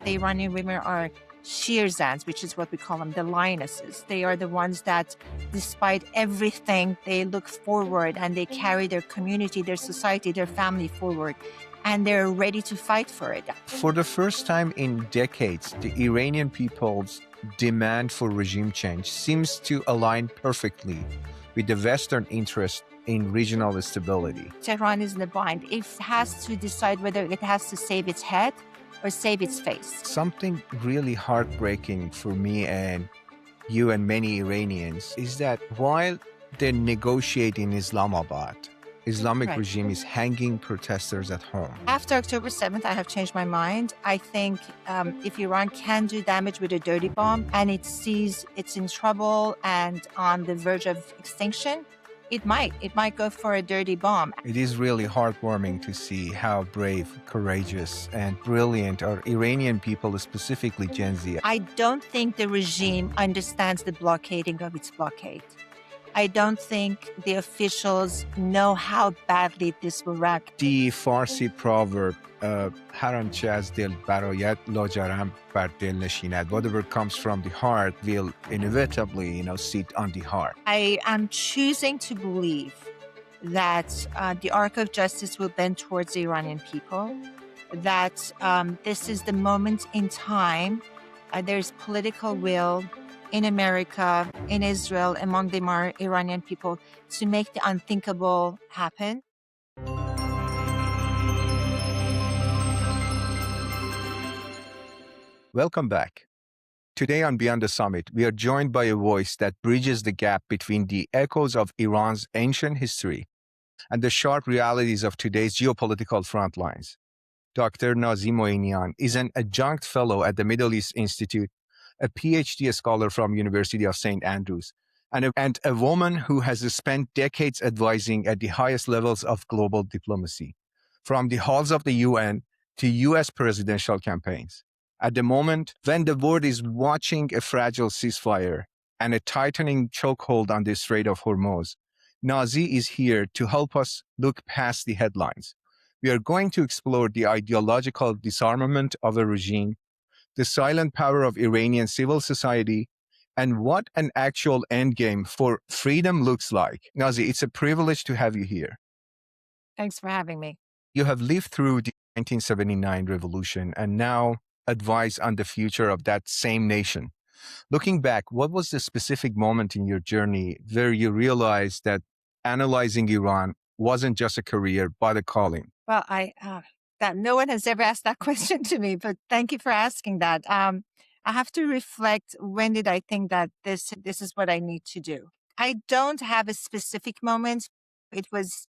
The Iranian women are Shirzans, which is what we call them, the Lionesses. They are the ones that, despite everything, they look forward and they carry their community, their society, their family forward, and they're ready to fight for it. For the first time in decades, the Iranian people's demand for regime change seems to align perfectly with the Western interest in regional stability. Tehran is in a bind. It has to decide whether it has to save its head or save its face. Something really heartbreaking for me and you and many Iranians is that while they're negotiating Islamabad, Islamic Right. regime is hanging protesters at home. After October 7th, I have changed my mind. I think if Iran can do damage with a dirty bomb and it sees it's in trouble and on the verge of extinction, it might go for a dirty bomb. It is really heartwarming to see how brave, courageous, and brilliant our Iranian people, specifically Gen Z. I don't think the regime understands the blockading of its blockade. I don't think the officials know how badly this will wreck. The Farsi proverb, هر آنچه از دل برآید لاجرم بر دل نشیند. Whatever comes from the heart will inevitably, sit on the heart. I am choosing to believe that the arc of justice will bend towards the Iranian people, that this is the moment in time. There's political will in America, in Israel, among the Iranian people to make the unthinkable happen. Welcome back. Today on Beyond the Summit, we are joined by a voice that bridges the gap between the echoes of Iran's ancient history and the sharp realities of today's geopolitical front lines. Dr. Nazee Moinian is an adjunct fellow at the Middle East Institute, a PhD scholar from University of St. Andrews, and a woman who has spent decades advising at the highest levels of global diplomacy, from the halls of the UN to U.S. presidential campaigns. At the moment, when the world is watching a fragile ceasefire and a tightening chokehold on the Strait of Hormuz, Nazee is here to help us look past the headlines. We are going to explore the ideological disarmament of a regime, the silent power of Iranian civil society, and what an actual endgame for freedom looks like. Nazee, it's a privilege to have you here. Thanks for having me. You have lived through the 1979 revolution and now advise on the future of that same nation. Looking back, what was the specific moment in your journey where you realized that analyzing Iran wasn't just a career, but a calling? Well, that no one has ever asked that question to me, but thank you for asking that. I have to reflect, when did I think that this is what I need to do? I don't have a specific moment. It was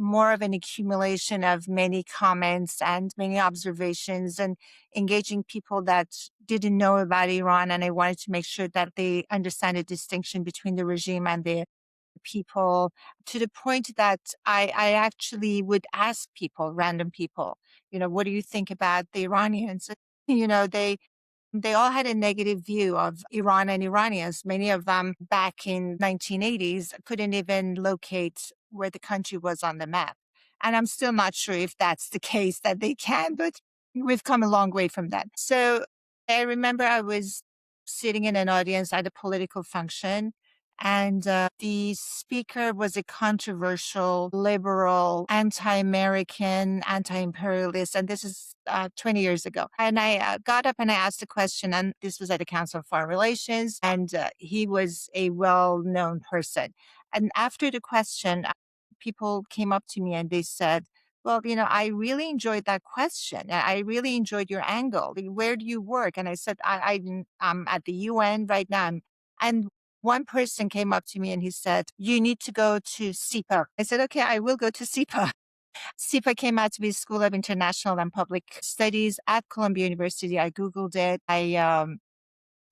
more of an accumulation of many comments and many observations and engaging people that didn't know about Iran. And I wanted to make sure that they understand the distinction between the regime and the people, to the point that I actually would ask people, random people, what do you think about the Iranians? They all had a negative view of Iran and Iranians. Many of them back in 1980s couldn't even locate where the country was on the map. And I'm still not sure if that's the case that they can, but we've come a long way from that. So I remember I was sitting in an audience at a political function, and the speaker was a controversial, liberal, anti-American, anti-imperialist. And this is 20 years ago. And I got up and I asked a question, and this was at the Council of Foreign Relations, and he was a well-known person. And after the question, people came up to me and they said, well, I really enjoyed that question. I really enjoyed your angle. Where do you work? And I said, I'm at the UN right now. And one person came up to me and he said, you need to go to SIPA. I said, okay, I will go to SIPA. SIPA came out to be School of International and Public Studies at Columbia University. I Googled it.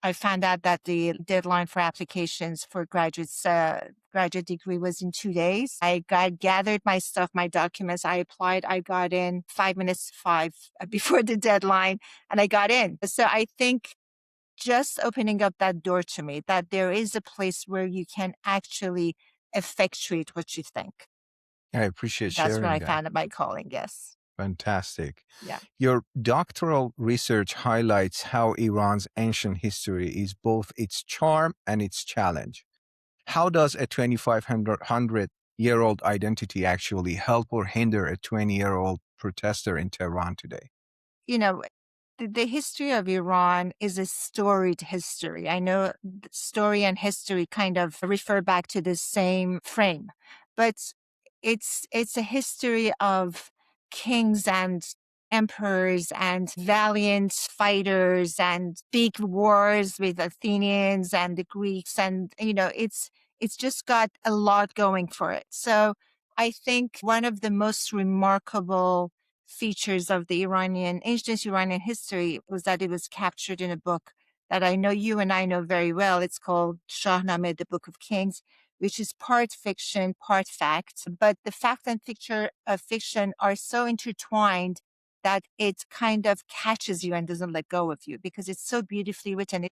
I found out that the deadline for applications for graduate degree was in 2 days. I gathered my stuff, my documents. I applied. I got in 5 minutes to 5 before the deadline, and I got in. So I think just opening up that door to me, that there is a place where you can actually effectuate what you think. I appreciate sharing That's when I that. found my calling, yes. Fantastic. Yeah. Your doctoral research highlights how Iran's ancient history is both its charm and its challenge. How does a 2,500-year-old identity actually help or hinder a 20-year-old protester in Tehran today? You know, the history of Iran is a storied history. I know story and history kind of refer back to the same frame, but it's a history of kings and emperors and valiant fighters and big wars with Athenians and the Greeks, and it's just got a lot going for it. So I think one of the most remarkable features of the ancient Iranian history was that it was captured in a book that I know you and I know very well. It's called Shahnameh, the Book of Kings, which is part fiction, part fact. But the fact and fiction are so intertwined that it kind of catches you and doesn't let go of you because it's so beautifully written.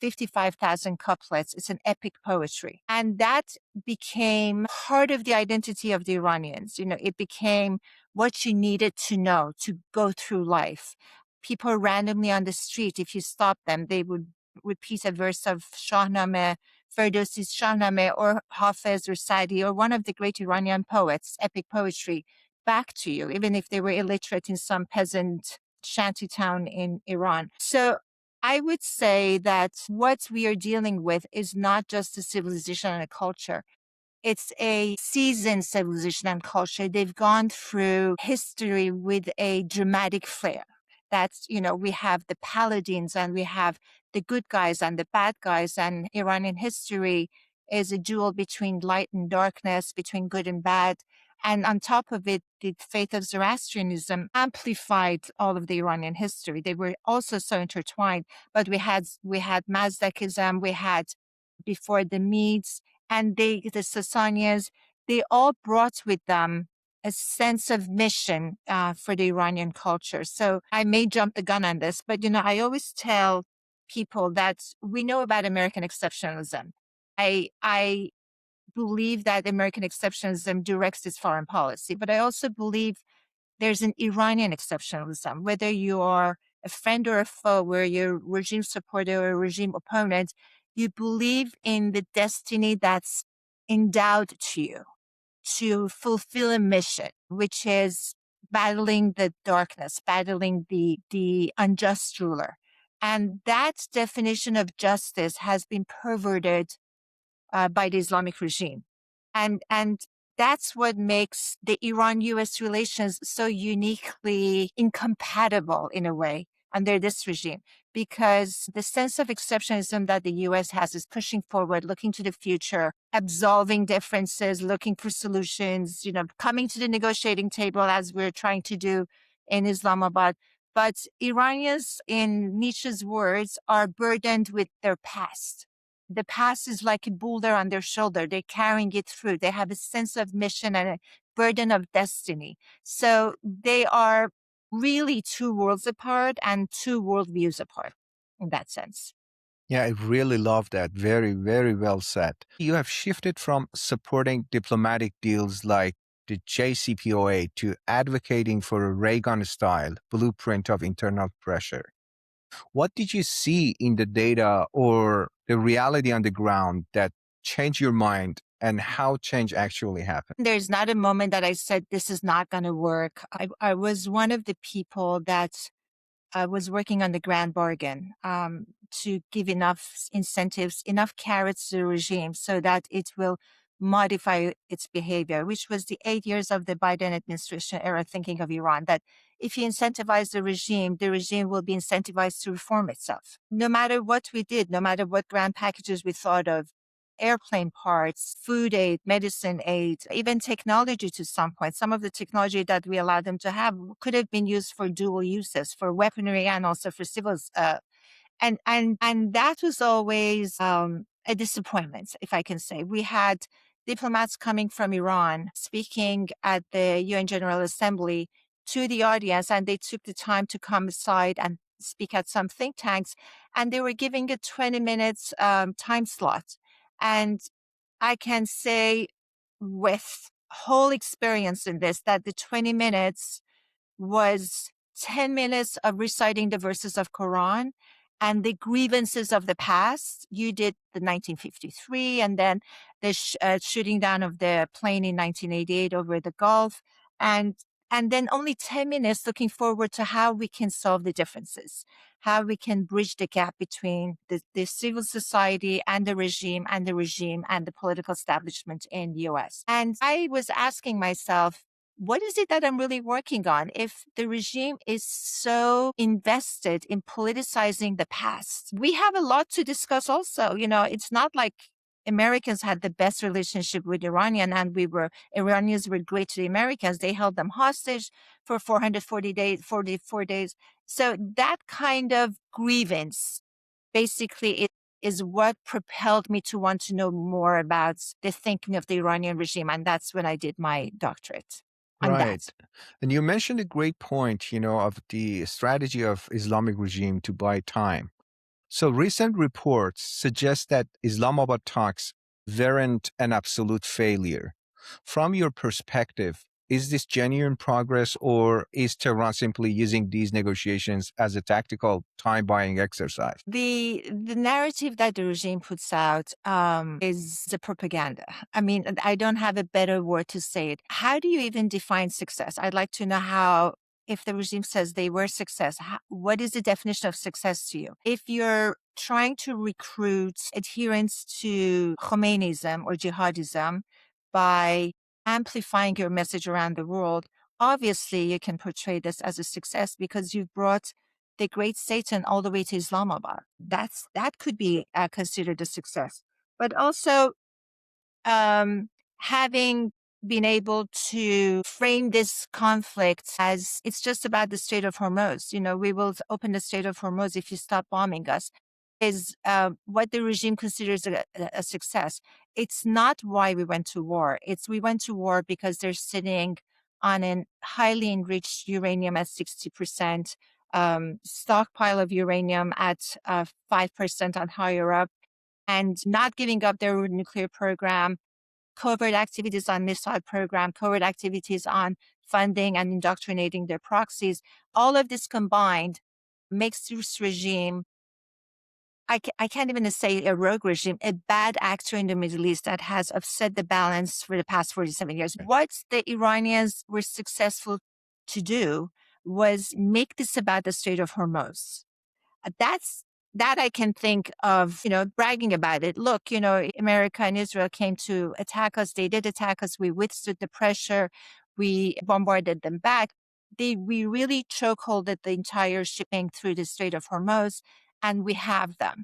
55,000 couplets. It's an epic poetry. And that became part of the identity of the Iranians. It became what you needed to know to go through life. People randomly on the street, if you stop them, they would repeat a verse of Shahnameh, Ferdowsi's Shahnameh, or Hafez or Sadi, or one of the great Iranian poets, epic poetry, back to you, even if they were illiterate in some peasant shanty town in Iran. So I would say that what we are dealing with is not just a civilization and a culture. It's a seasoned civilization and culture. They've gone through history with a dramatic flair. We have the paladins and we have the good guys and the bad guys. And Iranian history is a duel between light and darkness, between good and bad. And on top of it, the faith of Zoroastrianism amplified all of the Iranian history. They were also so intertwined. But we had Mazdakism, we had before the Medes, and the Sasanians, they all brought with them a sense of mission for the Iranian culture. So I may jump the gun on this, but I always tell people that we know about American exceptionalism. I believe that American exceptionalism directs its foreign policy, but I also believe there's an Iranian exceptionalism, whether you are a friend or a foe, where you're regime supporter or a regime opponent, you believe in the destiny that's endowed to you to fulfill a mission, which is battling the darkness, battling the unjust ruler. And that definition of justice has been perverted by the Islamic regime. And that's what makes the Iran-U.S. relations so uniquely incompatible in a way under this regime, because the sense of exceptionalism that the U.S. has is pushing forward, looking to the future, absolving differences, looking for solutions, coming to the negotiating table as we're trying to do in Islamabad. But Iranians, in Nietzsche's words, are burdened with their past. The past is like a boulder on their shoulder. They're carrying it through. They have a sense of mission and a burden of destiny. So they are really two worlds apart and two worldviews apart in that sense. Yeah, I really love that. Very, very well said. You have shifted from supporting diplomatic deals like the JCPOA to advocating for a Reagan-style blueprint of internal pressure. What did you see in the data or the reality on the ground that changed your mind, and how change actually happened? There's not a moment that I said, this is not going to work. I was one of the people that was working on the grand bargain to give enough incentives, enough carrots to the regime so that it will modify its behavior, which was the 8 years of the Biden administration era thinking of Iran, that if you incentivize the regime will be incentivized to reform itself. No matter what we did, no matter what grand packages we thought of, airplane parts, food aid, medicine aid, even technology to some point. Some of the technology that we allowed them to have could have been used for dual uses, for weaponry and also for civils. And that was always a disappointment, if I can say. We had diplomats coming from Iran speaking at the UN General Assembly to the audience, and they took the time to come aside and speak at some think tanks, and they were giving a 20 minutes time slot. And I can say with whole experience in this that the 20 minutes was 10 minutes of reciting the verses of Quran and the grievances of the past. You did the 1953 and then the shooting down of the plane in 1988 over the Gulf. And then only 10 minutes looking forward to how we can solve the differences, how we can bridge the gap between the civil society and the regime and the political establishment in the US. And I was asking myself, what is it that I'm really working on if the regime is so invested in politicizing the past? We have a lot to discuss also. It's not like Americans had the best relationship with Iranian and Iranians were great to the Americans. They held them hostage for 440 days, 44 days. So that kind of grievance basically is what propelled me to want to know more about the thinking of the Iranian regime. And that's when I did my doctorate on Right. that. And you mentioned a great point, of the strategy of Islamic regime to buy time. So recent reports suggest that Islamabad talks weren't an absolute failure. From your perspective, is this genuine progress or is Tehran simply using these negotiations as a tactical time buying exercise? The narrative that the regime puts out is the propaganda. I mean, I don't have a better word to say it. How do you even define success? I'd like to know how, if the regime says they were success, what is the definition of success to you? If you're trying to recruit adherents to Khomeinism or jihadism by amplifying your message around the world, obviously you can portray this as a success because you've brought the great Satan all the way to Islamabad. That could be considered a success. But also having been able to frame this conflict as it's just about the Strait of Hormuz. We will open the Strait of Hormuz if you stop bombing us, is what the regime considers a success. It's not why we went to war. We went to war because they're sitting on a highly enriched uranium at 60%, stockpile of uranium at 5% on higher up, and not giving up their nuclear program, covert activities on missile program, covert activities on funding and indoctrinating their proxies. All of this combined makes this regime, I can't even say a rogue regime, a bad actor in the Middle East that has upset the balance for the past 47 years. What the Iranians were successful to do was make this about the Strait of Hormuz. That I can think of, bragging about it. Look, America and Israel came to attack us. They did attack us. We withstood the pressure. We bombarded them back. We really chokeholded the entire shipping through the Strait of Hormuz, and we have them.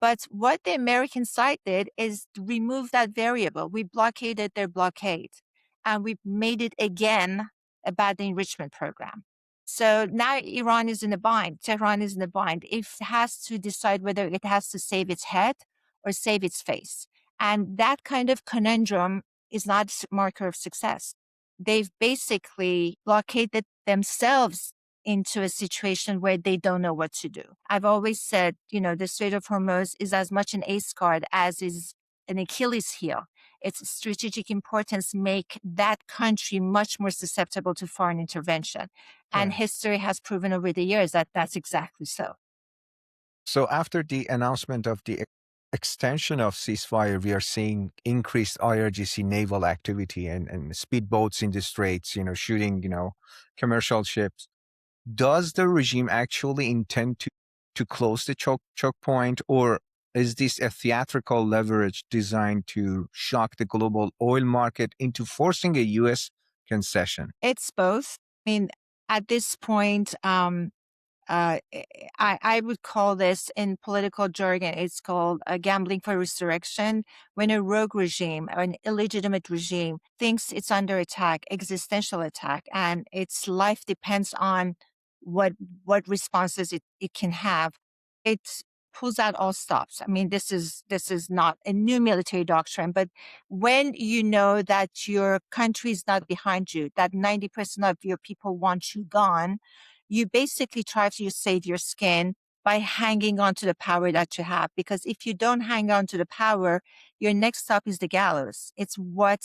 But what the American side did is remove that variable. We blockaded their blockade, and we made it again about the enrichment program. So now Iran is in a bind. Tehran is in a bind. It has to decide whether it has to save its head or save its face. And that kind of conundrum is not a marker of success. They've basically blockaded themselves into a situation where they don't know what to do. I've always said, the Strait of Hormuz is as much an ace card as is an Achilles heel. Its strategic importance make that country much more susceptible to foreign intervention. And history has proven over the years that that's exactly so. So after the announcement of the extension of ceasefire, we are seeing increased IRGC naval activity and speedboats in the straits, shooting, commercial ships. Does the regime actually intend to close the choke point, or is this a theatrical leverage designed to shock the global oil market into forcing a U.S. concession? It's both. I mean, at this point, I would call this in political jargon, it's called gambling for resurrection. When a rogue regime or an illegitimate regime thinks it's under attack, existential attack, and its life depends on what responses it can have, it pulls out all stops. I mean, this is not a new military doctrine, but when you know that your country is not behind you, that 90% of your people want you gone, you basically try to save your skin by hanging on to the power that you have. Because if you don't hang on to the power, your next stop is the gallows. It's what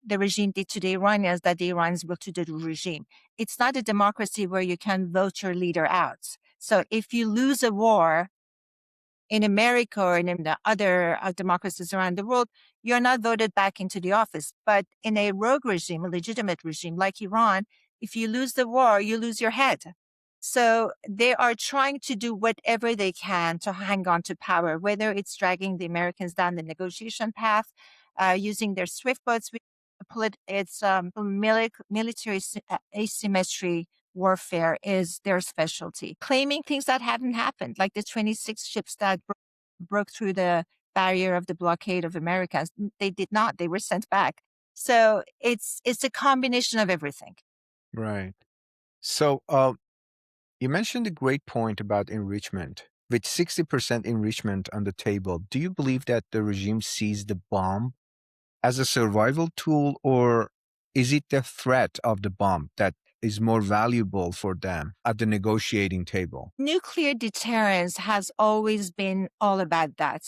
the regime did to the Iranians that the Iranians will to the regime. It's not a democracy where you can vote your leader out. So if you lose a war in America or in the other democracies around the world, you're not voted back into the office. But in a rogue regime, a legitimate regime like Iran, if you lose the war, you lose your head. So they are trying to do whatever they can to hang on to power, whether it's dragging the Americans down the negotiation path, using their swift boats. It's military asymmetry warfare is their specialty. Claiming things that haven't happened, like the 26 ships that broke through the barrier of the blockade of Americans. They did not. They were sent back. So it's a combination of everything. Right. So, you mentioned a great point about enrichment. With 60% enrichment on the table, do you believe that the regime sees the bomb as a survival tool, or is it the threat of the bomb that is more valuable for them at the negotiating table? Nuclear deterrence has always been all about that.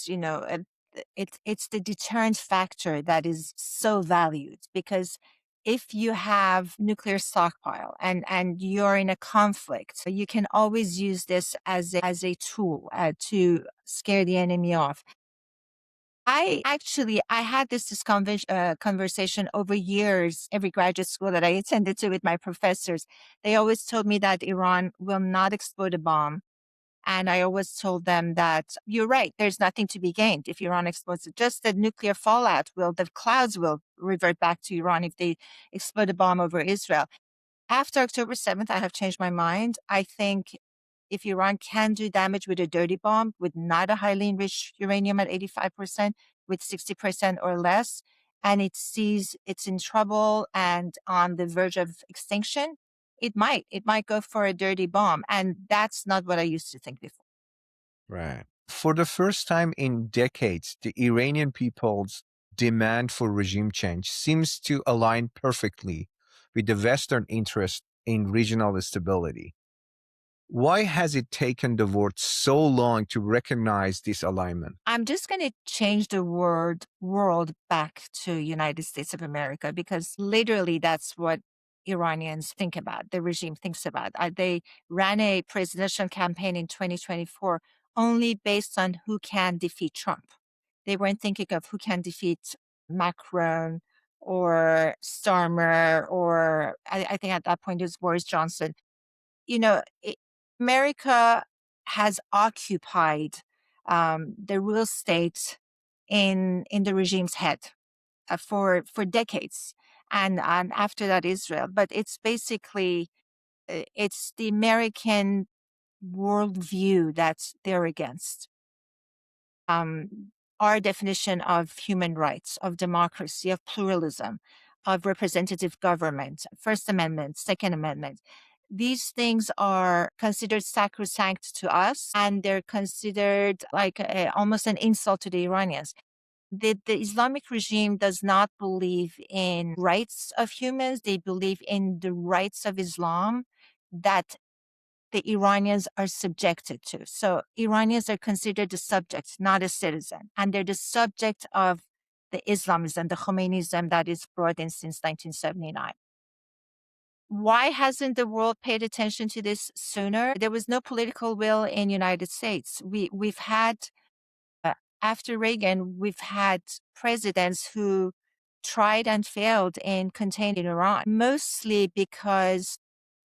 It's the deterrent factor that is so valued because if you have nuclear stockpile and you're in a conflict, you can always use this as a tool to scare the enemy off. I had this conversation over years, every graduate school that I attended to with my professors. They always told me that Iran will not explode a bomb. And I always told them that you're right, there's nothing to be gained if Iran explodes it. Just the nuclear fallout the clouds will revert back to Iran if they explode a bomb over Israel. After October 7th, I have changed my mind. I think if Iran can do damage with a dirty bomb, with not a highly enriched uranium at 85%, with 60% or less, and it sees it's in trouble and on the verge of extinction, it might. It might go for a dirty bomb. And that's not what I used to think before. Right. For the first time in decades, the Iranian people's demand for regime change seems to align perfectly with the Western interest in regional stability. Why has it taken the world so long to recognize this alignment? I'm just going to change the word world back to United States of America because literally that's what Iranians think about, the regime thinks about. They ran a presidential campaign in 2024 only based on who can defeat Trump. They weren't thinking of who can defeat Macron or Starmer or I think at that point it was Boris Johnson. You know, America has occupied the real estate in the regime's head for decades, and after that Israel. But it's basically it's the American worldview that they're against. Our definition of human rights, of democracy, of pluralism, of representative government, First Amendment, Second Amendment. These things are considered sacrosanct to us, and they're considered like almost an insult to the Iranians. The Islamic regime does not believe in rights of humans. They believe in the rights of Islam that the Iranians are subjected to. So Iranians are considered the subject, not a citizen. And they're the subject of the Islamism, the Khomeinism that is brought in since 1979. Why hasn't the world paid attention to this sooner? There was no political will in United States. We've had uh, after Reagan, we've had presidents who tried and failed in containing Iran, mostly because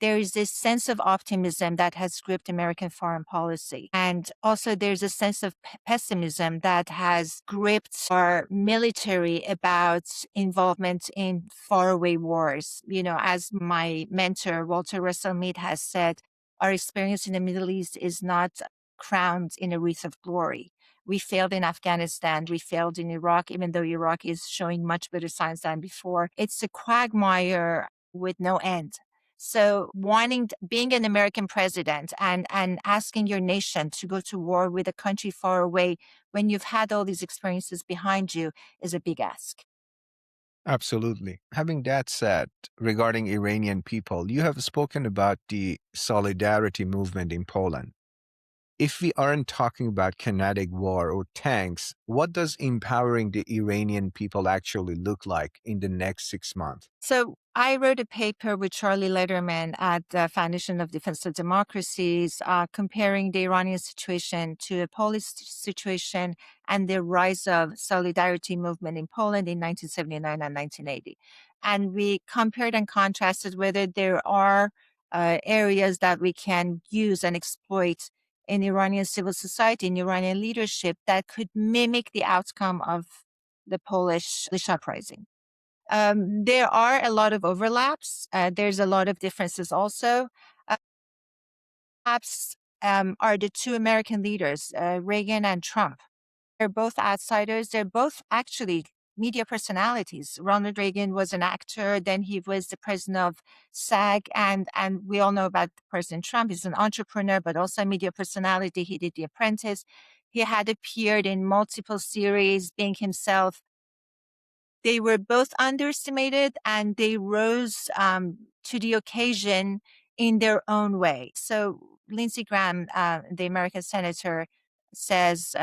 there is this sense of optimism that has gripped American foreign policy. And also there's a sense of pessimism that has gripped our military about involvement in faraway wars. As my mentor, Walter Russell Mead, has said, our experience in the Middle East is not crowned in a wreath of glory. We failed in Afghanistan. We failed in Iraq, even though Iraq is showing much better signs than before. It's a quagmire with no end. So being an American president and asking your nation to go to war with a country far away when you've had all these experiences behind you is a big ask. Absolutely. Having that said, regarding Iranian people, you have spoken about the solidarity movement in Poland. If we aren't talking about kinetic war or tanks, what does empowering the Iranian people actually look like in the next 6 months? So I wrote a paper with Charlie Lederman at the Foundation of Defense of Democracies, comparing the Iranian situation to the Polish situation and the rise of solidarity movement in Poland in 1979 and 1980. And we compared and contrasted whether there are areas that we can use and exploit in Iranian civil society, in Iranian leadership, that could mimic the outcome of the Polish uprising. There are a lot of overlaps. There's a lot of differences also. Perhaps are the two American leaders, Reagan and Trump. They're both outsiders. They're both actually media personalities. Ronald Reagan was an actor. Then he was the president of SAG. And we all know about President Trump. He's an entrepreneur, but also a media personality. He did The Apprentice. He had appeared in multiple series, being himself. They were both underestimated and they rose to the occasion in their own way. So Lindsey Graham, the American senator, says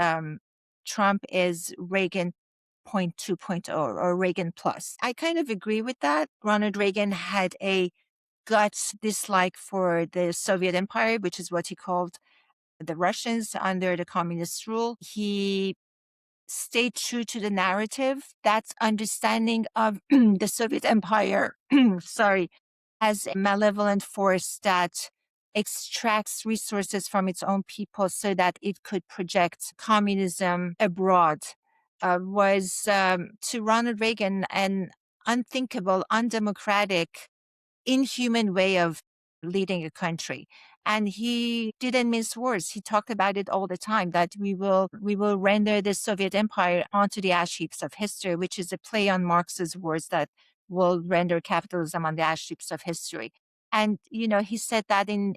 Trump is Reagan 2.0 or Reagan plus. I kind of agree with that. Ronald Reagan had a gut dislike for the Soviet Empire, which is what he called the Russians under the communist rule. He stay true to the narrative. That's understanding of the Soviet Empire, sorry, as a malevolent force that extracts resources from its own people so that it could project communism abroad, was to Ronald Reagan an unthinkable, undemocratic, inhuman way of leading a country. And he didn't mince words. He talked about it all the time, that we will render the Soviet Empire onto the ash heaps of history, which is a play on Marx's words that will render capitalism on the ash heaps of history. And he said that in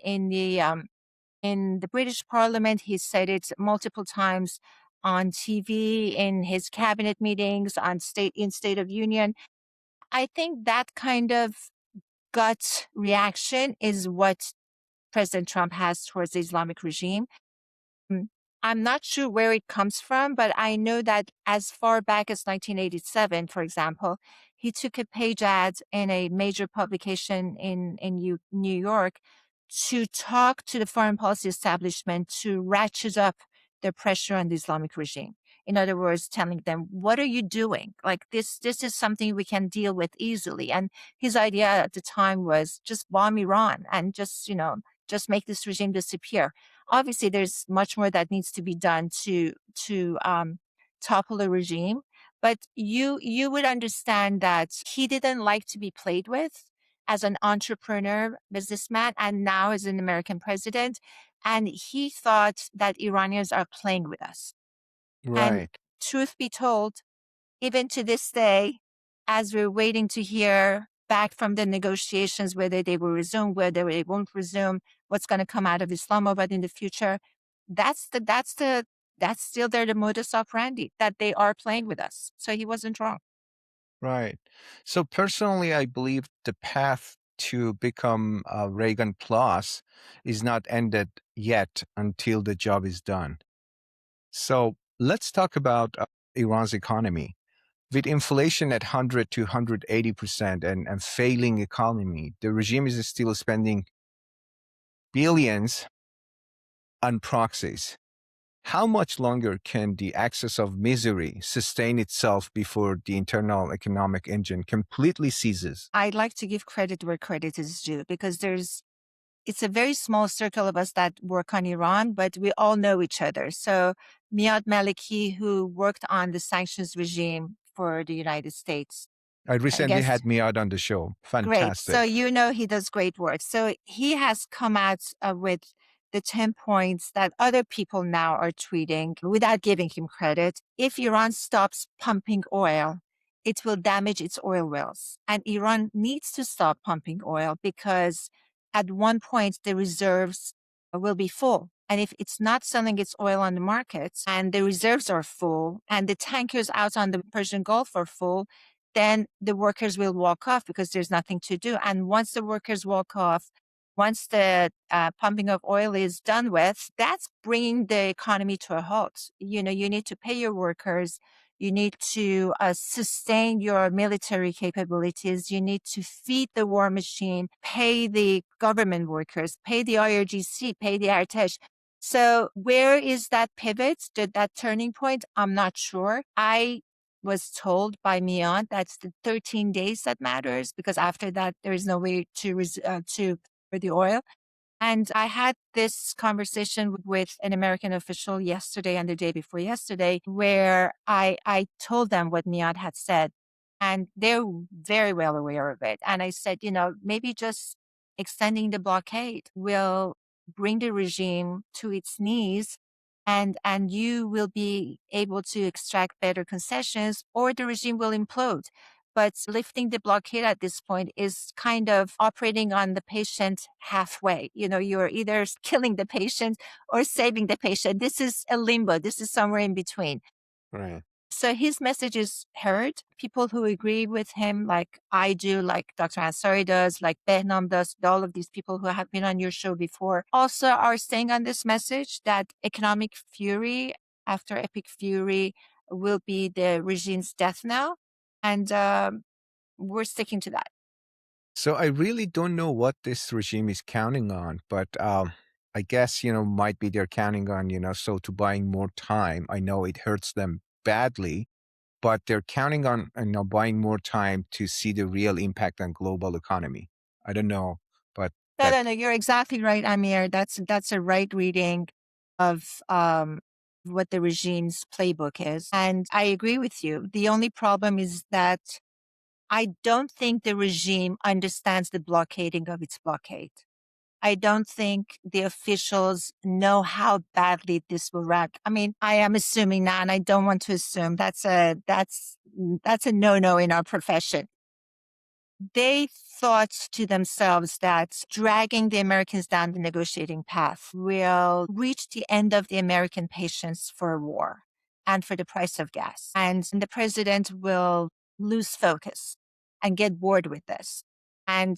the British Parliament. He said it multiple times on TV, in his cabinet meetings, on State of Union. I think that kind of gut reaction is what President Trump has towards the Islamic regime. Mm, I'm not sure where it comes from, but I know that as far back as 1987, for example, he took a page ad in a major publication in New York to talk to the foreign policy establishment to ratchet up the pressure on the Islamic regime. In other words, telling them, what are you doing? Like this is something we can deal with easily. And his idea at the time was just bomb Iran and just make this regime disappear. Obviously, there's much more that needs to be done to topple a regime, but you would understand that he didn't like to be played with as an entrepreneur, businessman, and now as an American president. And he thought that Iranians are playing with us. And Right. truth be told, even to this day, as we're waiting to hear back from the negotiations, whether they will resume, whether they won't resume, what's going to come out of Islamabad in the future, that's still the modus operandi, that they are playing with us. So he wasn't wrong. Right. So personally, I believe the path to become a Reagan plus is not ended yet until the job is done. So let's talk about Iran's economy. With inflation at 100 to 180% and failing economy, the regime is still spending billions on proxies. How much longer can the axis of misery sustain itself before the internal economic engine completely ceases? I'd like to give credit where credit is due, because it's a very small circle of us that work on Iran, but we all know each other. So Miad Maliki, who worked on the sanctions regime for the United States I recently against. had Miad on the show. Great. So Fantastic. he does great work. So he has come out with the 10 points that other people now are tweeting without giving him credit. If Iran stops pumping oil, it will damage its oil wells. And Iran needs to stop pumping oil because at one point the reserves will be full. And if it's not selling its oil on the markets and the reserves are full and the tankers out on the Persian Gulf are full, then the workers will walk off because there's nothing to do. And once the workers walk off, Once the pumping of oil is done with, that's bringing the economy to a halt. You need to pay your workers. You need to sustain your military capabilities. You need to feed the war machine, pay the government workers, pay the IRGC, pay the Artesh. So where is that pivot, that turning point? I'm not sure. I was told by Mian that's the 13 days that matters, because after that, there is no way to for the oil. And I had this conversation with an American official yesterday and the day before yesterday, where I told them what Niad had said, and they're very well aware of it. And I said, maybe just extending the blockade will bring the regime to its knees, and you will be able to extract better concessions, or the regime will implode. But lifting the blockade at this point is kind of operating on the patient halfway. You're either killing the patient or saving the patient. This is a limbo. This is somewhere in between. Right. So his message is heard. People who agree with him, like I do, like Dr. Ansari does, like Behnam does, all of these people who have been on your show before, also are staying on this message that economic fury after epic fury will be the regime's death knell. And we're sticking to that. So I really don't know what this regime is counting on, but I guess, might be they're counting on, so to buying more time. I know it hurts them badly, but they're counting on, buying more time to see the real impact on global economy. I don't know, but No, that no, no. You're exactly right, Amir. That's a right reading of what the regime's playbook is, and I agree with you. The only problem is that I don't think the regime understands the blockading of its blockade. I don't think the officials know how badly this will wreck. I mean, I am assuming now, and I don't want to assume. That's a no-no in our profession. They thought to themselves that dragging the Americans down the negotiating path will reach the end of the American patience for a war and for the price of gas. And the president will lose focus and get bored with this. And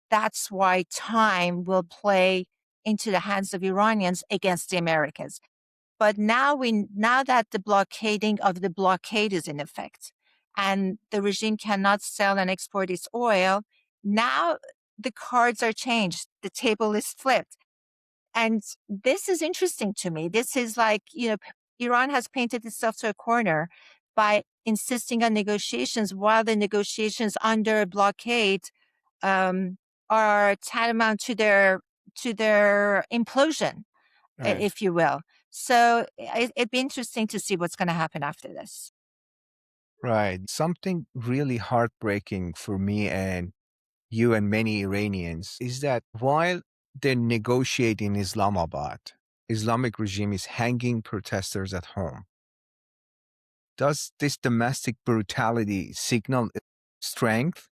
that's why time will play into the hands of Iranians against the Americans. But now that the blockading of the blockade is in effect and the regime cannot sell and export its oil, now the cards are changed. The table is flipped. And this is interesting to me. This is like, Iran has painted itself to a corner by insisting on negotiations while the negotiations under blockade um, are tantamount to their implosion, right. if you will. So it'd be interesting to see what's going to happen after this. Right. Something really heartbreaking for me and you and many Iranians is that while they negotiate in Islamabad, Islamic regime is hanging protesters at home. Does this domestic brutality signal strength?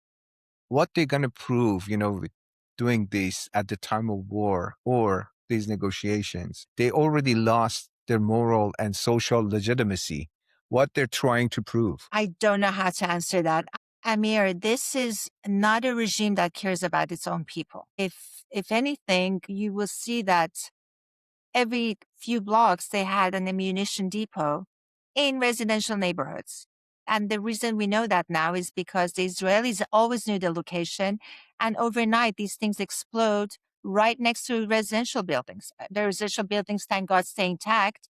What they're going to prove, with doing this at the time of war or these negotiations? They already lost their moral and social legitimacy. What they're trying to prove. I don't know how to answer that. Amir, this is not a regime that cares about its own people. If anything, you will see that every few blocks they had an ammunition depot in residential neighborhoods. And the reason we know that now is because the Israelis always knew the location, and overnight these things explode right next to residential buildings. The residential buildings, thank God, stay intact.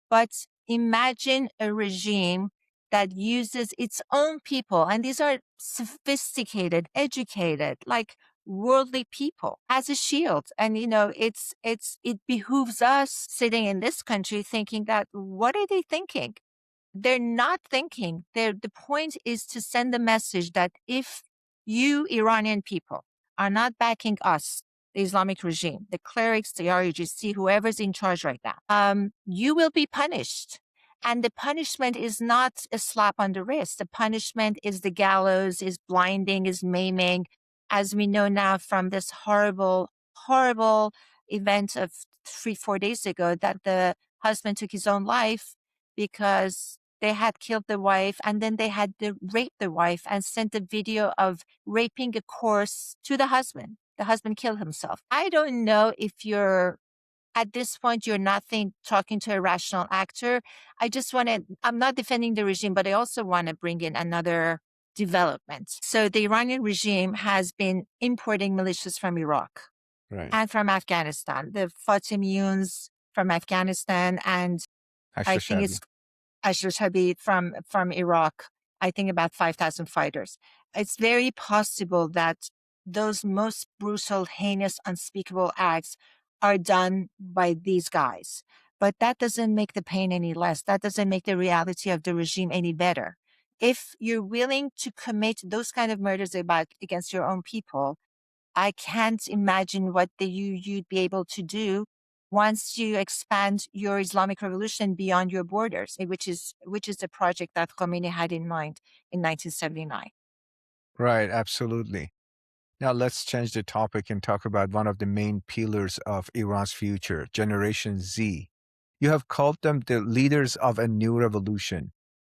But imagine a regime that uses its own people, and these are sophisticated, educated, like worldly people, as a shield. And it behooves us sitting in this country thinking that, what are they thinking? They're not thinking. The point is to send a message that if you Iranian people are not backing us, the Islamic regime, the clerics, the RUGC, whoever's in charge right now, you will be punished. And the punishment is not a slap on the wrist. The punishment is the gallows, is blinding, is maiming, as we know now from this horrible, horrible event of 3-4 days ago, that the husband took his own life because they had killed the wife, and then they had raped the wife and sent a video of raping a corpse to the husband. the husband killed himself. I don't know if you're at this point, you're talking to a rational actor. I'm not defending the regime, but I also want to bring in another development. So the Iranian regime has been importing militias from Iraq Right. and from Afghanistan, the Fatimiyuns from Afghanistan, and I think Hashtashabi. it's Ashrashabi from Iraq. I think about 5,000 fighters. It's very possible that those most brutal, heinous, unspeakable acts are done by these guys. But that doesn't make the pain any less. That doesn't make the reality of the regime any better. If you're willing to commit those kind of murders against your own people, I can't imagine what you'd be able to do once you expand your Islamic revolution beyond your borders, which is the project that Khomeini had in mind in 1979. Right, absolutely. Now let's change the topic and talk about one of the main pillars of Iran's future, Generation Z. You have called them the leaders of a new revolution.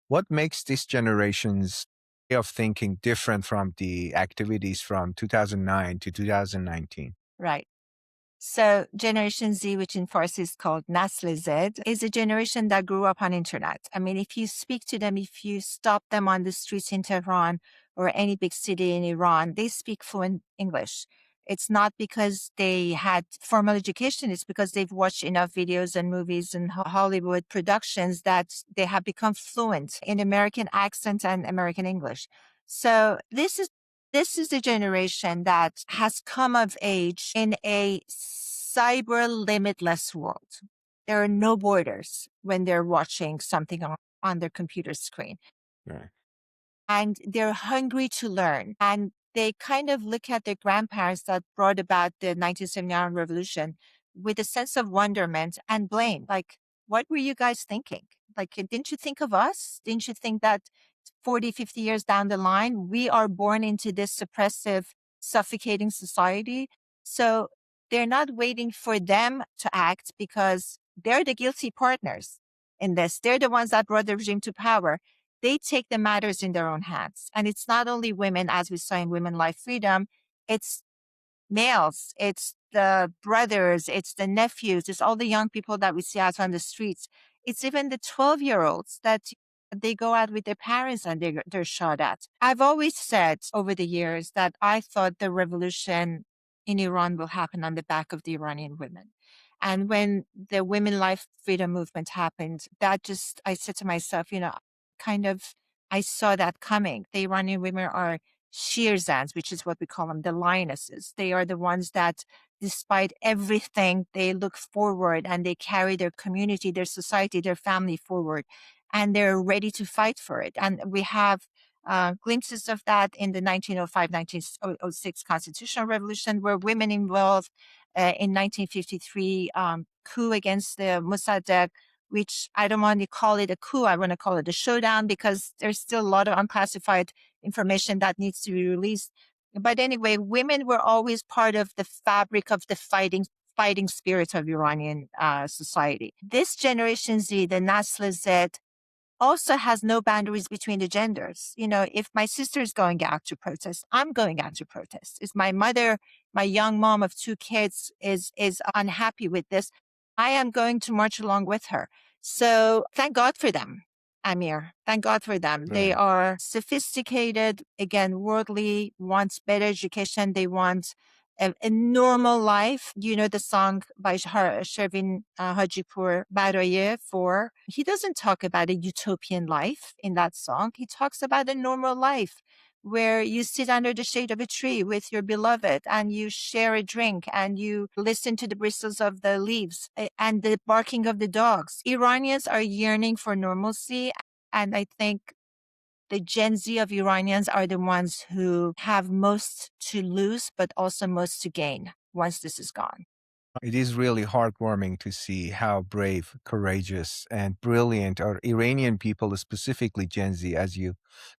What makes this generation's way of thinking different from the activities from 2009 to 2019? Right. So Generation Z, which in Farsi is called Nasl Z, is a generation that grew up on internet. I mean, if you speak to them, if you stop them on the streets in Tehran or any big city in Iran, they speak fluent English. It's not because they had formal education, it's because they've watched enough videos and movies and Hollywood productions that they have become fluent in American accent and American English. So this is a generation that has come of age in a cyber limitless world. There are no borders when they're watching something on their computer screen. Right. And they're hungry to learn. And they kind of look at their grandparents that brought about the 1979 revolution with a sense of wonderment and blame. Like, what were you guys thinking? Like, didn't you think of us? Didn't you think that 40, 50 years down the line, we are born into this suppressive, suffocating society? So they're not waiting for them to act because they're the guilty partners in this. They're the ones that brought the regime to power. They take the matters in their own hands. And it's not only women, as we saw in Women Life Freedom, it's males, it's the brothers, it's the nephews, it's all the young people that we see out on the streets. It's even the 12-year-olds that they go out with their parents and they're shot at. I've always said over the years that I thought the revolution in Iran will happen on the back of the Iranian women. And when the Women Life Freedom movement happened, I said to myself, kind of, I saw that coming. The Iranian women are Shirzans, which is what we call them, the Lionesses. They are the ones that, despite everything, they look forward and they carry their community, their society, their family forward, and they're ready to fight for it. And we have glimpses of that in the 1905-1906 constitutional revolution, where women involved in 1953 coup against the Mossadegh, which I don't want to call it a coup. I want to call it a showdown because there's still a lot of unclassified information that needs to be released. But anyway, women were always part of the fabric of the fighting spirit of Iranian society. This Generation Z, the Nasl Z, also has no boundaries between the genders. If my sister is going out to protest, I'm going out to protest. If my mother, my young mom of two kids, is unhappy with this, I am going to march along with her. So thank God for them, Amir. Thank God for them. They Right. are sophisticated, again, worldly, want better education. They want a normal life. You know the song by Shervin Hajipour, Baraye 4. He doesn't talk about a utopian life in that song. He talks about a normal life where you sit under the shade of a tree with your beloved and you share a drink and you listen to the bristles of the leaves and the barking of the dogs. Iranians are yearning for normalcy. And I think the Gen Z of Iranians are the ones who have most to lose, but also most to gain once this is gone. It is really heartwarming to see how brave, courageous, and brilliant our Iranian people, specifically Gen Z, as you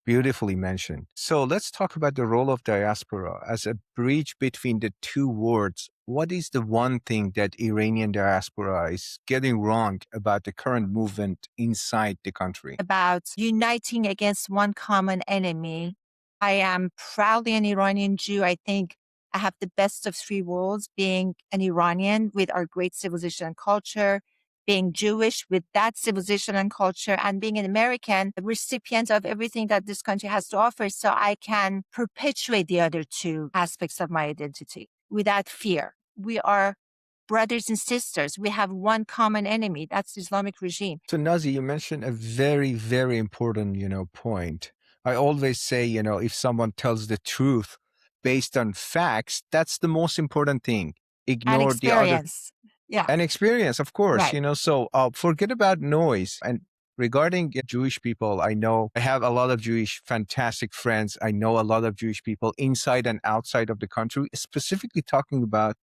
beautifully mentioned. So let's talk about the role of diaspora as a bridge between the two worlds. What is the one thing that Iranian diaspora is getting wrong about the current movement inside the country? About uniting against one common enemy. I am proudly an Iranian Jew. I think I have the best of three worlds, being an Iranian with our great civilization and culture, being Jewish with that civilization and culture, and being an American, a recipient of everything that this country has to offer, so I can perpetuate the other two aspects of my identity without fear. We are brothers and sisters. We have one common enemy. That's the Islamic regime. So Nazee, you mentioned a very, very important, point. I always say, if someone tells the truth based on facts, that's the most important thing. And Ignore the other experience. Yeah. and experience, of course, Right. So forget about noise. And regarding Jewish people, I know I have a lot of Jewish fantastic friends. I know a lot of Jewish people inside and outside of the country, specifically talking about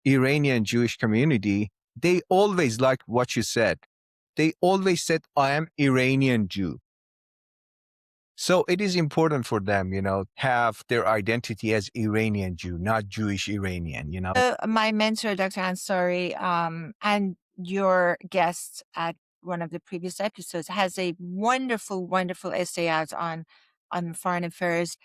Iranian Jewish community. They always like what you said. They always said, I am Iranian Jew. So it is important for them, have their identity as Iranian Jew, not Jewish Iranian, My mentor, Dr. Ansari, and your guest at one of the previous episodes has a wonderful, wonderful essay out on foreign affairs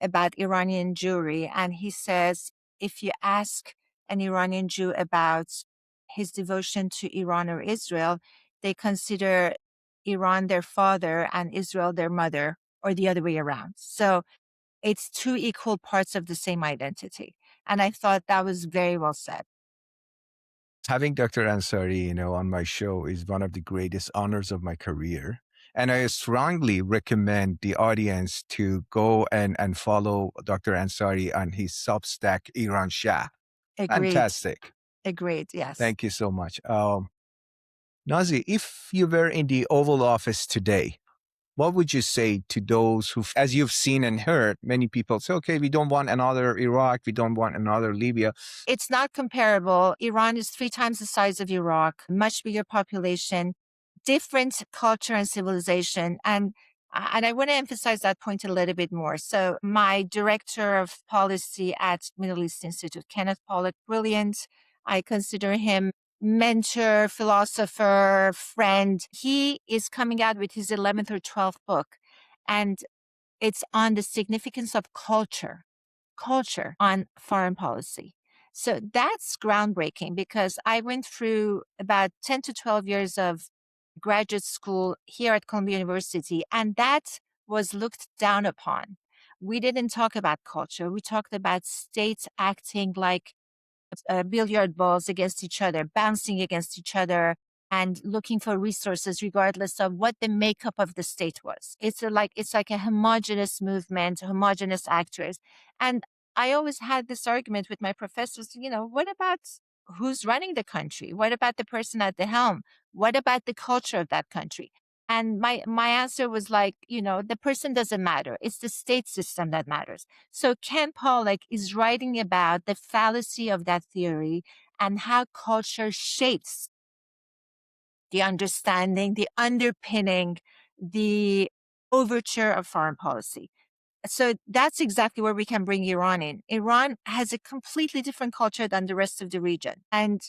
about Iranian Jewry. And he says, if you ask an Iranian Jew about his devotion to Iran or Israel, they consider Iran their father and Israel their mother, or the other way around. So it's two equal parts of the same identity. And I thought that was very well said. Having Dr. Ansari, on my show is one of the greatest honors of my career. And I strongly recommend the audience to go and follow Dr. Ansari on his Substack, Iran Shah. Agreed. Fantastic. Agreed. Yes. Thank you so much. Nazee, if you were in the Oval Office today, what would you say to those who, as you've seen and heard, many people say, okay, we don't want another Iraq, we don't want another Libya. It's not comparable. Iran is 3 times the size of Iraq, much bigger population, different culture and civilization. And I want to emphasize that point a little bit more. So my director of policy at Middle East Institute, Kenneth Pollack, brilliant. I consider him mentor, philosopher, friend. He is coming out with his 11th or 12th book, and it's on the significance of culture on foreign policy. So that's groundbreaking, because I went through about 10 to 12 years of graduate school here at Columbia University, and that was looked down upon. We didn't talk about culture. We talked about states acting like billiard balls against each other, bouncing against each other, and looking for resources regardless of what the makeup of the state was. It's like a homogenous movement, homogenous actors. And I always had this argument with my professors, what about who's running the country? What about the person at the helm? What about the culture of that country? And my answer was like, the person doesn't matter. It's the state system that matters. So Ken Pollack is writing about the fallacy of that theory and how culture shapes the understanding, the underpinning, the overture of foreign policy. So that's exactly where we can bring Iran in. Iran has a completely different culture than the rest of the region. And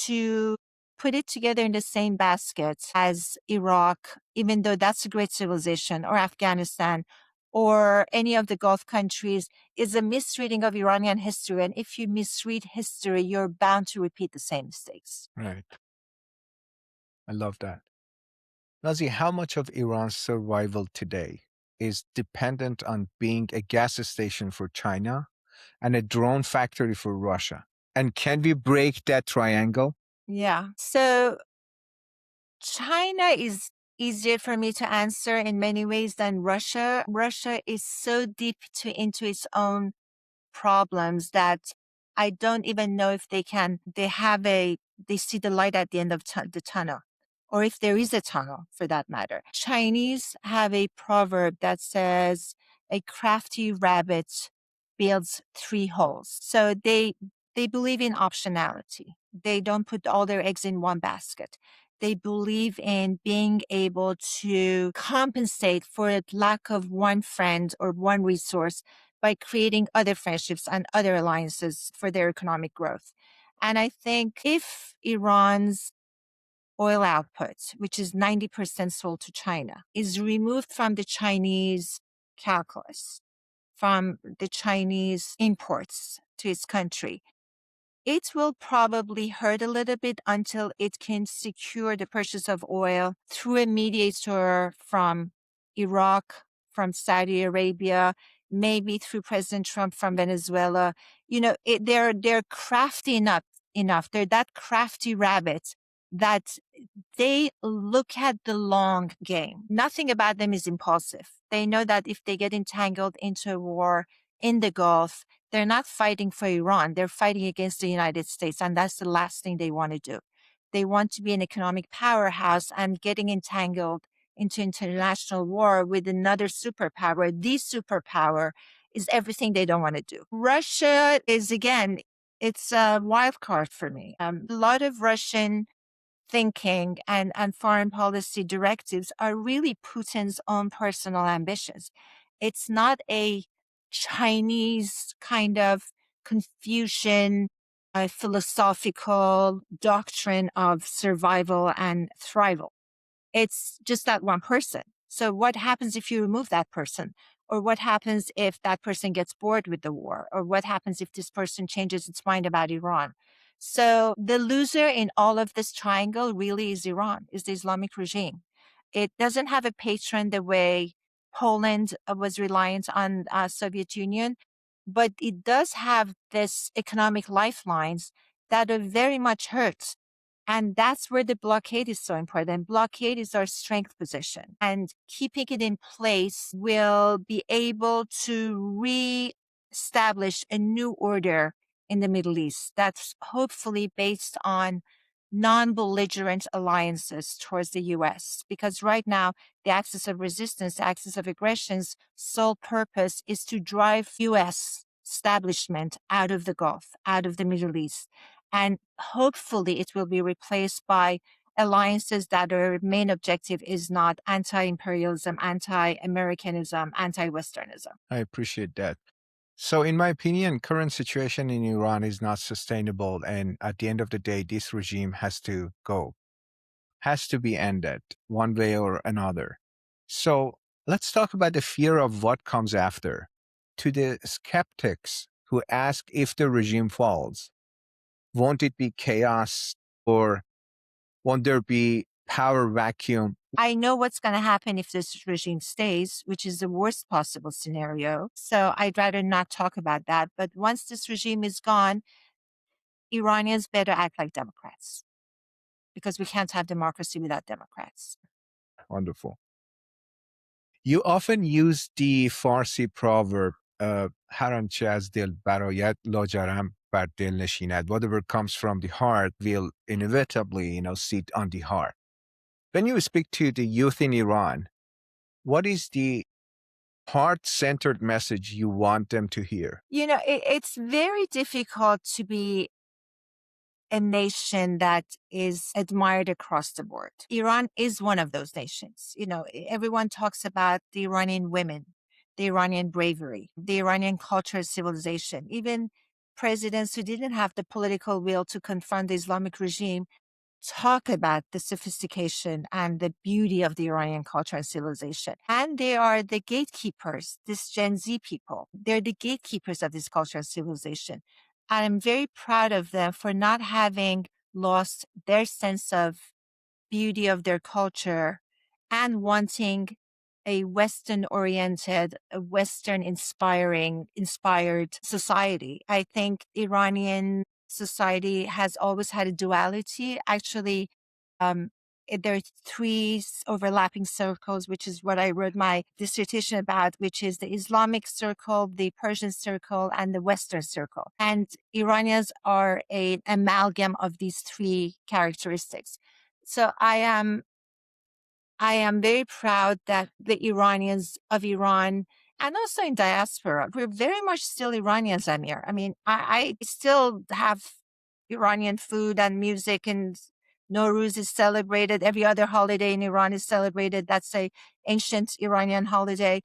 to put it together in the same basket as Iraq, even though that's a great civilization, or Afghanistan, or any of the Gulf countries, is a misreading of Iranian history. And if you misread history, you're bound to repeat the same mistakes. Right. I love that. Nazee, how much of Iran's survival today is dependent on being a gas station for China and a drone factory for Russia? And can we break that triangle? Yeah. So China is easier for me to answer in many ways than Russia. Russia is so deep into its own problems that I don't even know if they see the light at the end of the tunnel, or if there is a tunnel for that matter. Chinese have a proverb that says, a crafty rabbit builds 3 holes. So they believe in optionality. They don't put all their eggs in one basket. They believe in being able to compensate for the lack of one friend or one resource by creating other friendships and other alliances for their economic growth. And I think if Iran's oil output, which is 90% sold to China, is removed from the Chinese calculus, from the Chinese imports to its country, it will probably hurt a little bit until it can secure the purchase of oil through a mediator from Iraq, from Saudi Arabia, maybe through President Trump from Venezuela. They're crafty enough. They're that crafty rabbits that they look at the long game. Nothing about them is impulsive. They know that if they get entangled into a war in the Gulf, they're not fighting for Iran. They're fighting against the United States. And that's the last thing they want to do. They want to be an economic powerhouse, and getting entangled into international war with another superpower, the superpower, is everything they don't want to do. Russia is, again, it's a wild card for me. A lot of Russian thinking and foreign policy directives are really Putin's own personal ambitions. It's not a Chinese kind of Confucian philosophical doctrine of survival and thrival. It's just that one person. So what happens if you remove that person? Or what happens if that person gets bored with the war? Or what happens if this person changes its mind about Iran? So the loser in all of this triangle really is Iran, is the Islamic regime. It doesn't have a patron the way Poland was reliant on Soviet Union, but it does have this economic lifelines that are very much hurt. And that's where the blockade is so important. Blockade is our strength position, and keeping it in place will be able to re-establish a new order in the Middle East that's hopefully based on non-belligerent alliances towards the U.S. Because right now, the axis of resistance, the axis of aggression's sole purpose is to drive U.S. establishment out of the Gulf, out of the Middle East. And hopefully it will be replaced by alliances that their main objective is not anti-imperialism, anti-Americanism, anti-Westernism. I appreciate that. So, in my opinion, current situation in Iran is not sustainable, and at the end of the day, this regime has to go, has to be ended one way or another. So, let's talk about the fear of what comes after. To the skeptics who ask if the regime falls, won't it be chaos, or won't there be power vacuum? I know what's going to happen if this regime stays, which is the worst possible scenario. So I'd rather not talk about that. But once this regime is gone, Iranians better act like Democrats, because we can't have democracy without Democrats. Wonderful. You often use the Farsi proverb, هر آنچه از دل برآید لاجرم بر دل نشیند. Whatever comes from the heart will inevitably, sit on the heart. When you speak to the youth in Iran, what is the heart-centered message you want them to hear? It's very difficult to be a nation that is admired across the board. Iran is one of those nations. Everyone talks about the Iranian women, the Iranian bravery, the Iranian culture and civilization. Even presidents who didn't have the political will to confront the Islamic regime talk about the sophistication and the beauty of the Iranian culture and civilization. And they are the gatekeepers, this Gen Z people. They're the gatekeepers of this culture and civilization. I'm very proud of them for not having lost their sense of beauty of their culture and wanting a Western-oriented, a Western-inspired society. I think Iranian society has always had a duality. Actually, there are three overlapping circles, which is what I wrote my dissertation about, which is the Islamic circle, the Persian circle, and the Western circle. And Iranians are an amalgam of these three characteristics. So I am very proud that the Iranians of Iran, and also in diaspora, we're very much still Iranians, Amir. I mean, I still have Iranian food and music, and Nowruz is celebrated. Every other holiday in Iran is celebrated. That's a ancient Iranian holiday.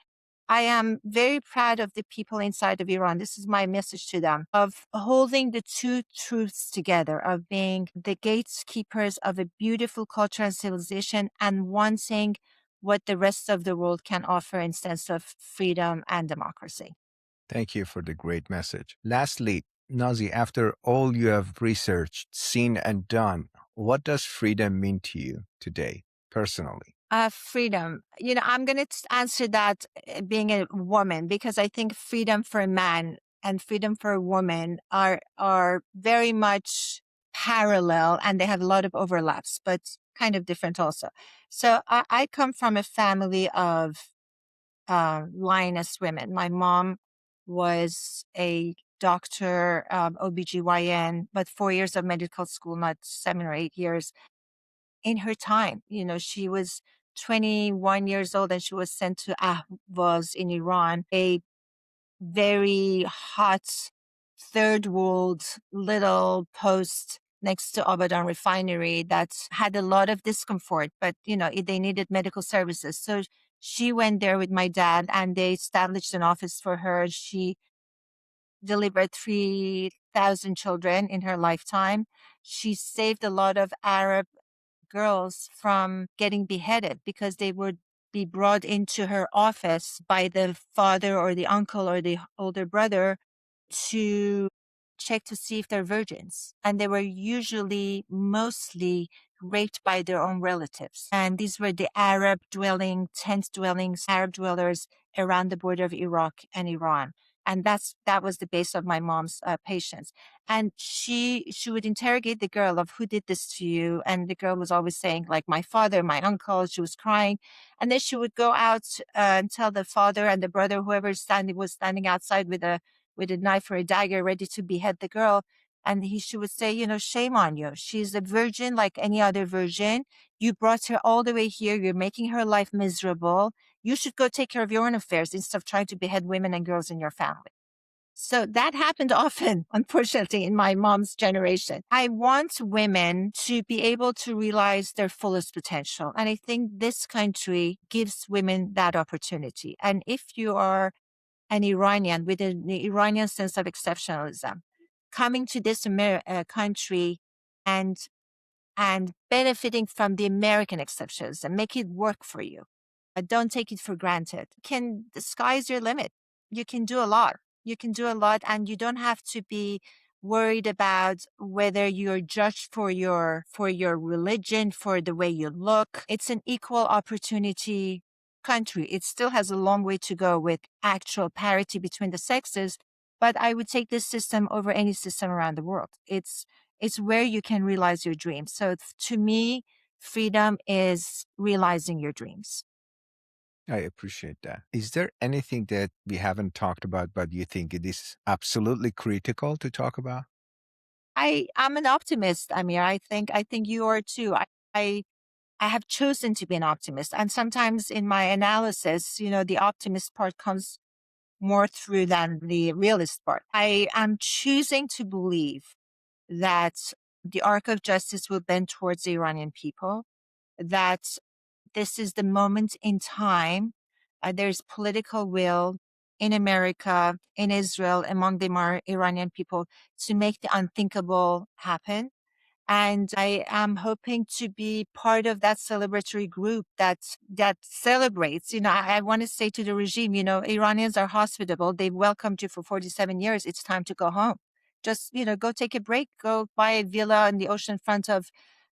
I am very proud of the people inside of Iran. This is my message to them, of holding the two truths together, of being the gatekeepers of a beautiful culture and civilization, and wanting what the rest of the world can offer in sense of freedom and democracy. Thank you for the great message. Lastly, Nazee, after all you have researched, seen, and done, what does freedom mean to you today, personally? Freedom. I'm going to answer that being a woman, because I think freedom for a man and freedom for a woman are very much parallel, and they have a lot of overlaps, but kind of different also. So I come from a family of lioness women. My mom was a doctor, OBGYN, but 4 years of medical school, not 7 or 8 years in her time. She was 21 years old and she was sent to Ahvaz in Iran, a very hot third world little post next to Abadan refinery that had a lot of discomfort, but they needed medical services. So she went there with my dad and they established an office for her. She delivered 3,000 children in her lifetime. She saved a lot of Arab girls from getting beheaded because they would be brought into her office by the father or the uncle or the older brother to check to see if they're virgins. And they were usually mostly raped by their own relatives. And these were the Arab dwelling, tent dwellings, Arab dwellers around the border of Iraq and Iran. And that was the base of my mom's patients. And she would interrogate the girl of who did this to you. And the girl was always saying, like, my father, my uncle. She was crying. And then she would go out and tell the father and the brother, whoever was standing outside with a knife or a dagger ready to behead the girl. And she would say, shame on you. She's a virgin like any other virgin. You brought her all the way here. You're making her life miserable. You should go take care of your own affairs instead of trying to behead women and girls in your family. So that happened often, unfortunately, in my mom's generation. I want women to be able to realize their fullest potential. And I think this country gives women that opportunity. And if you are an Iranian with an Iranian sense of exceptionalism, coming to this country and benefiting from the American exceptionalism, make it work for you. Don't take it for granted. The sky's your limit. You can do a lot. You can do a lot, and you don't have to be worried about whether you're judged for your religion, for the way you look. It's an equal opportunity country. It still has a long way to go with actual parity between the sexes, but I would take this system over any system around the world. It's where you can realize your dreams. So to me, freedom is realizing your dreams. I appreciate that. Is there anything that we haven't talked about, but you think it is absolutely critical to talk about? I'm an optimist, Amir. I think you are too. I I have chosen to be an optimist. And sometimes in my analysis, the optimist part comes more through than the realist part. I am choosing to believe that the arc of justice will bend towards the Iranian people, that this is the moment in time. There's political will in America, in Israel, among the Iranian people to make the unthinkable happen. And I am hoping to be part of that celebratory group that celebrates. I want to say to the regime, Iranians are hospitable. They've welcomed you for 47 years. It's time to go home. Just, go take a break, go buy a villa in the ocean front of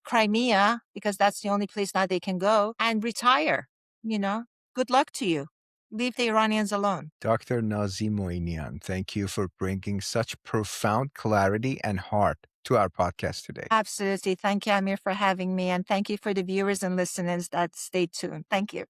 Crimea, because that's the only place now they can go, and retire. You know, good luck to you. Leave the Iranians alone. Dr. Nazee Moinian, thank you for bringing such profound clarity and heart to our podcast today. Absolutely. Thank you, Amir, for having me. And thank you for the viewers and listeners that stay tuned. Thank you.